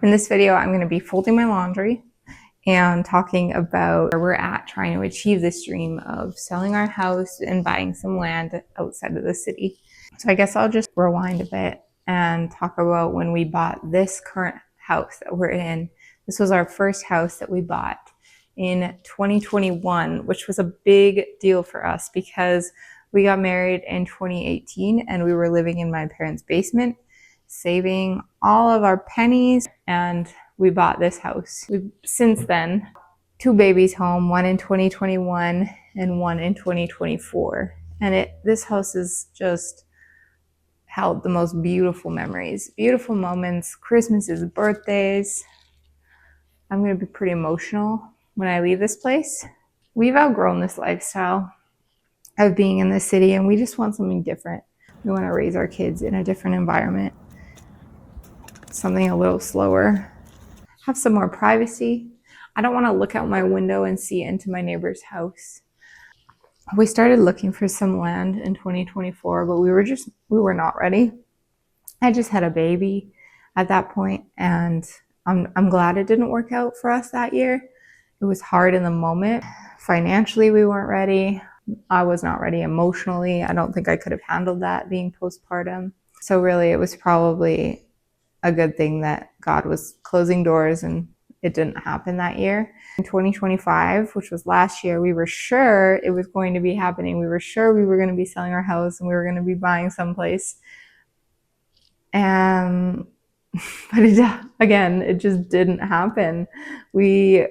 In this video, I'm going to be folding my laundry and talking about where we're at trying to achieve this dream of selling our house and buying some land outside of the city. So I guess I'll just rewind a bit and talk about when we bought this current house that we're in. This was our first house that we bought in 2021, which was a big deal for us because we got married in 2018 and we were living in my parents' basement, saving all of our pennies, and we bought this house. We've since then 2 babies home, one in 2021 and one in 2024. And this house has just held the most beautiful memories, beautiful moments, Christmases, birthdays. I'm going to be pretty emotional when I leave this place. We've outgrown this lifestyle of being in the city and we just want something different. We want to raise our kids in a different environment, something a little slower, have some more privacy. I don't want to look out my window and see into my neighbor's house. We started looking for some land in 2024, but we were not ready. I just had a baby at that point, and I'm glad it didn't work out for us that year. It was hard in the moment. Financially, we weren't ready. I was not ready emotionally. I don't think I could have handled that being postpartum. So really, it was probably a good thing that God was closing doors and it didn't happen that year. In 2025, which was last year, we were sure it was going to be happening. We were sure we were going to be selling our house and we were going to be buying someplace. But it just didn't happen. We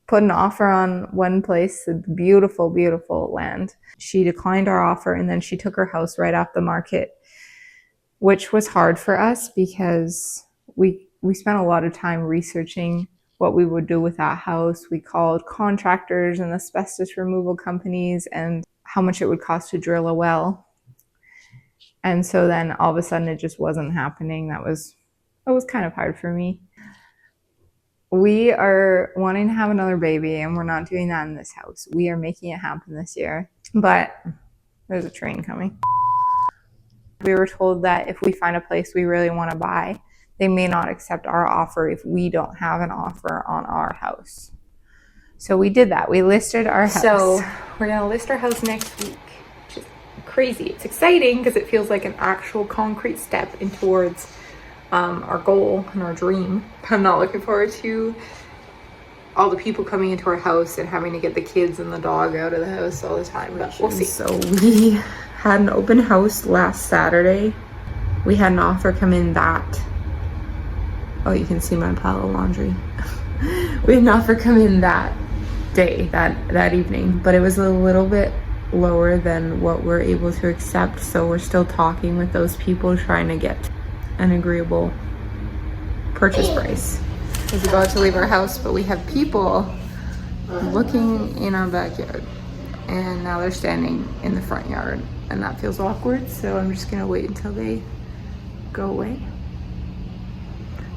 put an offer on one place, beautiful, beautiful land. She declined our offer and then she took her house right off the market, which was hard for us because we spent a lot of time researching what we would do with that house. We called contractors and asbestos removal companies and how much it would cost to drill a well. And so then all of a sudden it just wasn't happening. It was kind of hard for me. We are wanting to have another baby and we're not doing that in this house. We are making it happen this year, but there's a train coming. We were told that if we find a place we really want to buy, they may not accept our offer if we don't have an offer on our house. So we did that. We listed our house. So we're going to list our house next week, which is crazy. It's exciting because it feels like an actual concrete step in towards our goal and our dream. I'm not looking forward to all the people coming into our house and having to get the kids and the dog out of the house all the time, but we'll see. So we had an open house last Saturday. We had an offer come in you can see my pile of laundry. We had an offer come in that day, that evening, but it was a little bit lower than what we're able to accept. So we're still talking with those people, trying to get an agreeable purchase price. We're about to leave our house, but we have people looking in our backyard and now they're standing in the front yard and that feels awkward. So I'm just gonna wait until they go away.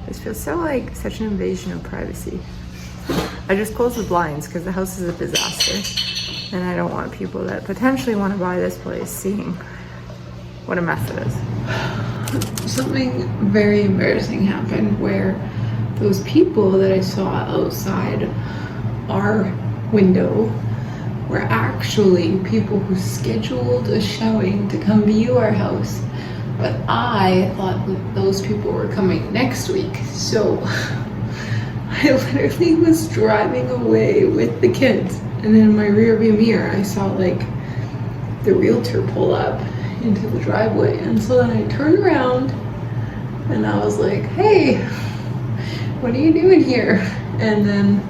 This feels so like such an invasion of privacy. I just closed the blinds because the house is a disaster and I don't want people that potentially want to buy this place seeing what a mess it is. Something very embarrassing happened where those people that I saw outside our window were actually people who scheduled a showing to come view our house. But I thought that those people were coming next week. So I literally was driving away with the kids. And in my rearview mirror, I saw like the realtor pull up into the driveway. And so then I turned around and I was like, hey, what are you doing here? And then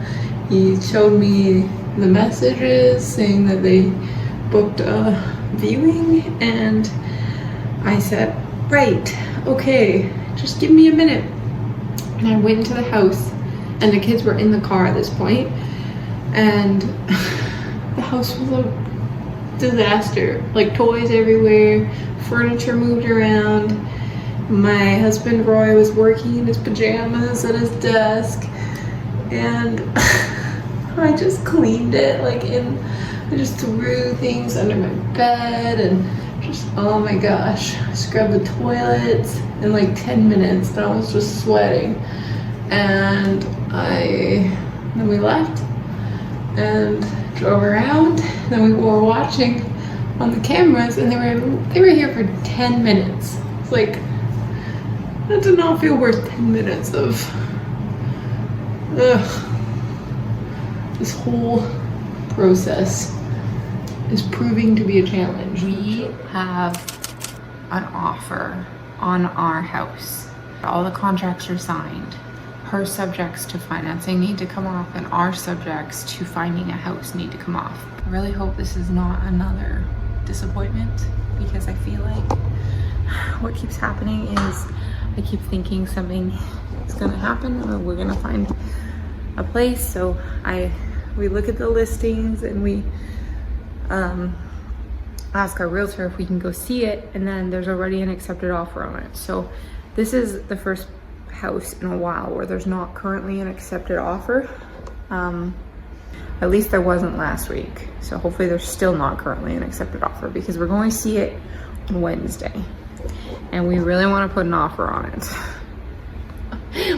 he showed me the messages saying that they booked a viewing, and I said, right, okay, just give me a minute. And I went into the house and the kids were in the car at this point, and the house was a disaster. Like toys everywhere, furniture moved around. My husband Roy was working in his pajamas at his desk, and I just cleaned it I just threw things under my bed and just, oh my gosh, I scrubbed the toilets in like 10 minutes and I was just sweating. and then we left and drove around. Then we were watching on the cameras, and they were here for 10 minutes. It's like, that did not feel worth 10 minutes of this whole process is proving to be a challenge. We have an offer on our house. All the contracts are signed. Her subjects to financing need to come off, and our subjects to finding a house need to come off. I really hope this is not another disappointment, because I feel like what keeps happening is I keep thinking something is gonna happen, or we're gonna find a place. So we look at the listings and we ask our realtor if we can go see it, and then there's already an accepted offer on it. So this is the first house in a while where there's not currently an accepted offer. At least there wasn't last week. So hopefully there's still not currently an accepted offer, because we're going to see it on Wednesday. And we really want to put an offer on it.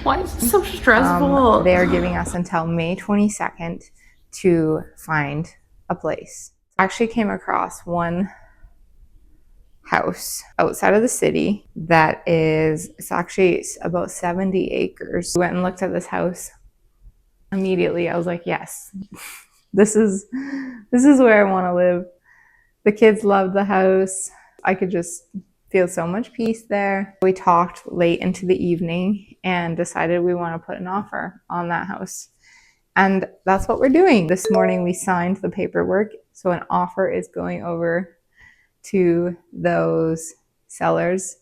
Why is it so stressful? They are giving us until May 22nd to find a place. I actually came across one house outside of the city that it's actually about 70 acres. We went and looked at this house. Immediately I was like, yes, this is where I want to live. The kids loved the house. I could just feel so much peace there. We talked late into the evening and decided we want to put an offer on that house. And that's what we're doing. This morning we signed the paperwork. So an offer is going over to those sellers.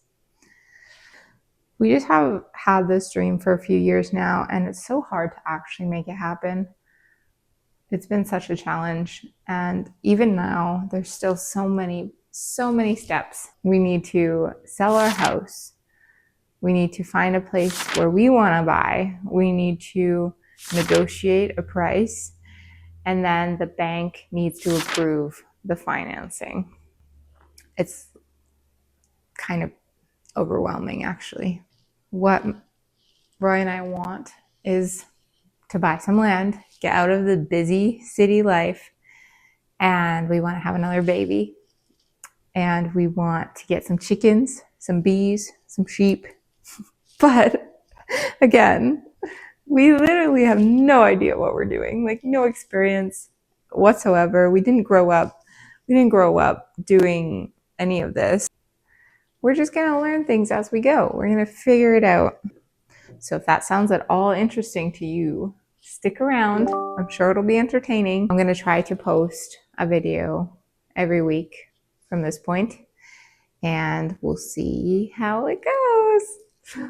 We just have had this dream for a few years now, and it's so hard to actually make it happen. It's been such a challenge. And even now, there's still so many steps. We need to sell our house. We need to find a place where we want to buy. We need to negotiate a price. And then the bank needs to approve the financing. It's kind of overwhelming, actually. What Roy and I want is to buy some land, get out of the busy city life, and we want to have another baby. And we want to get some chickens, some bees, some sheep. But again, we literally have no idea what we're doing, like no experience whatsoever. We didn't grow up doing any of this. We're just going to learn things as we go. We're going to figure it out. So if that sounds at all interesting to you, stick around. I'm sure it'll be entertaining. I'm going to try to post a video every week from this point, and we'll see how it goes.